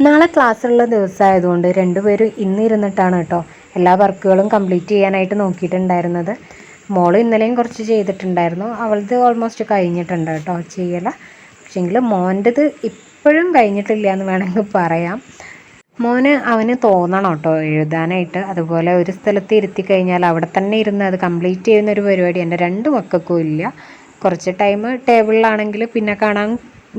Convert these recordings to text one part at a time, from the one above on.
നാളെ ക്ലാസ്സുള്ള ദിവസമായതുകൊണ്ട് രണ്ടുപേരും ഇന്നിരുന്നിട്ടാണ് കേട്ടോ എല്ലാ വർക്കുകളും കംപ്ലീറ്റ് ചെയ്യാനായിട്ട് നോക്കിയിട്ടുണ്ടായിരുന്നത്. മോള് ഇന്നലെയും കുറച്ച് ചെയ്തിട്ടുണ്ടായിരുന്നു, അവളത് ഓൾമോസ്റ്റ് കഴിഞ്ഞിട്ടുണ്ട് കേട്ടോ ചെയ്യല. പക്ഷേങ്കിൽ മോൻ്റെത് ഇപ്പോഴും കഴിഞ്ഞിട്ടില്ല എന്ന് വേണമെങ്കിൽ പറയാം. അവന് തോന്നണം കേട്ടോ എഴുതാനായിട്ട്. അതുപോലെ ഒരു സ്ഥലത്ത് ഇരുത്തി കഴിഞ്ഞാൽ അവിടെ തന്നെ ഇരുന്ന് അത് കംപ്ലീറ്റ് ചെയ്യുന്നൊരു പരിപാടി എൻ്റെ രണ്ട് മക്കൾക്കും ഇല്ല. കുറച്ച് ടൈം ടേബിളിലാണെങ്കിൽ പിന്നെ കാണാൻ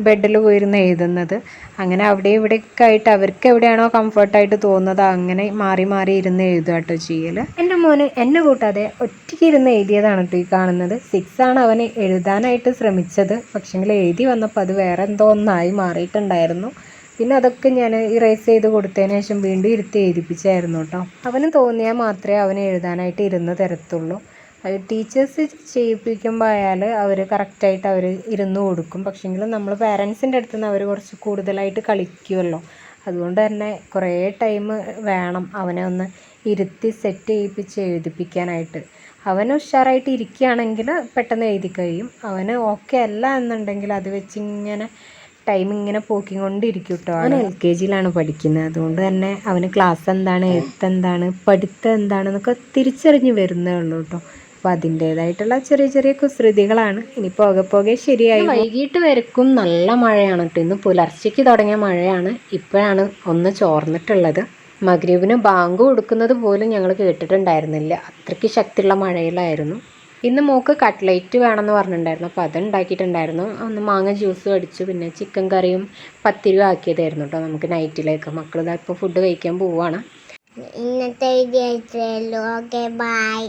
ബെഡിൽ പോയിരുന്ന് എഴുതുന്നത്. അങ്ങനെ അവിടെ ഇവിടെയൊക്കെ ആയിട്ട് അവർക്ക് എവിടെയാണോ കംഫർട്ടായിട്ട് തോന്നുന്നത് അങ്ങനെ മാറി മാറി ഇരുന്ന് എഴുതുക കേട്ടോ ചെയ്യൽ. എൻ്റെ മോന് എന്നെ കൂട്ടാതെ ഒറ്റയ്ക്ക് ഇരുന്ന് എഴുതിയതാണ് കേട്ടോ ഈ കാണുന്നത്. 6 ആണ് അവന് എഴുതാനായിട്ട് ശ്രമിച്ചത്. പക്ഷേങ്കിൽ എഴുതി വന്നപ്പോൾ അത് വേറെ എന്തോ ഒന്നായി മാറിയിട്ടുണ്ടായിരുന്നു. പിന്നെ അതൊക്കെ ഞാൻ ഇറേസ് ചെയ്ത് കൊടുത്തതിന് ശേഷം വീണ്ടും ഇരുത്തി എഴുതിപ്പിച്ചായിരുന്നു കേട്ടോ. അവന് തോന്നിയാൽ മാത്രമേ അവന് എഴുതാനായിട്ട് ഇരുന്ന് തരത്തുള്ളൂ. അത് ടീച്ചേഴ്സ് ചെയ്യിപ്പിക്കുമ്പോൾ അവർ കറക്റ്റായിട്ട് അവർ ഇരുന്ന് കൊടുക്കും. പക്ഷേങ്കിൽ നമ്മൾ പാരൻസിൻ്റെ അടുത്ത് നിന്ന് അവർ കുറച്ച് കൂടുതലായിട്ട് കളിക്കുമല്ലോ. അതുകൊണ്ട് തന്നെ കുറേ ടൈം വേണം അവനെ ഒന്ന് ഇരുത്തി സെറ്റ് ചെയ്യിപ്പിച്ച് എഴുതിപ്പിക്കാനായിട്ട്. അവന് ഉഷാറായിട്ട് ഇരിക്കുകയാണെങ്കിൽ പെട്ടെന്ന് എഴുതി കഴിയും. അവന് ഓക്കെ അല്ല എന്നുണ്ടെങ്കിൽ അത് വെച്ച് ഇങ്ങനെ ടൈം ഇങ്ങനെ പോക്കിക്കൊണ്ടിരിക്കും കേട്ടോ. അവൻ LKG പഠിക്കുന്നത്. അതുകൊണ്ട് തന്നെ അവന് ക്ലാസ് എന്താണ്, എഴുത്തെന്താണ്, പഠിത്തം എന്താണെന്നൊക്കെ തിരിച്ചറിഞ്ഞ് വരുന്നേ ഉള്ളൂ കേട്ടോ. അപ്പോൾ അതിൻ്റേതായിട്ടുള്ള ചെറിയ ചെറിയ കുസൃതികളാണ്. ഇനി പോകെ പോകെ ശരിയായി. വൈകിട്ട് വരക്കും നല്ല മഴയാണ് കേട്ടോ. ഇന്ന് പുലർച്ചയ്ക്ക് തുടങ്ങിയ മഴയാണ്. ഇപ്പോഴാണ് ഒന്ന് ചോർന്നിട്ടുള്ളത്. മഗ്രിബിന് ബാങ്ക് കൊടുക്കുന്നത് പോലും ഞങ്ങൾ കേട്ടിട്ടുണ്ടായിരുന്നില്ല, അത്രയ്ക്ക് ശക്തിയുള്ള മഴയിലായിരുന്നു. ഇന്ന് മോൾക്ക് കട്ട്ലേറ്റ് വേണമെന്ന് പറഞ്ഞിട്ടുണ്ടായിരുന്നു. അപ്പോൾ അത് ഉണ്ടാക്കിയിട്ടുണ്ടായിരുന്നു. ഒന്ന് മാങ്ങ ജ്യൂസും അടിച്ചു. പിന്നെ ചിക്കൻ കറിയും പത്തിരിയും ആക്കിയതായിരുന്നു കേട്ടോ നമുക്ക് നൈറ്റിലേക്ക്. മക്കൾ ഇപ്പോൾ ഫുഡ് കഴിക്കാൻ പോവുകയാണ്. ഇന്നത്തെ വീഡിയോ ഓക്കെ ബൈ.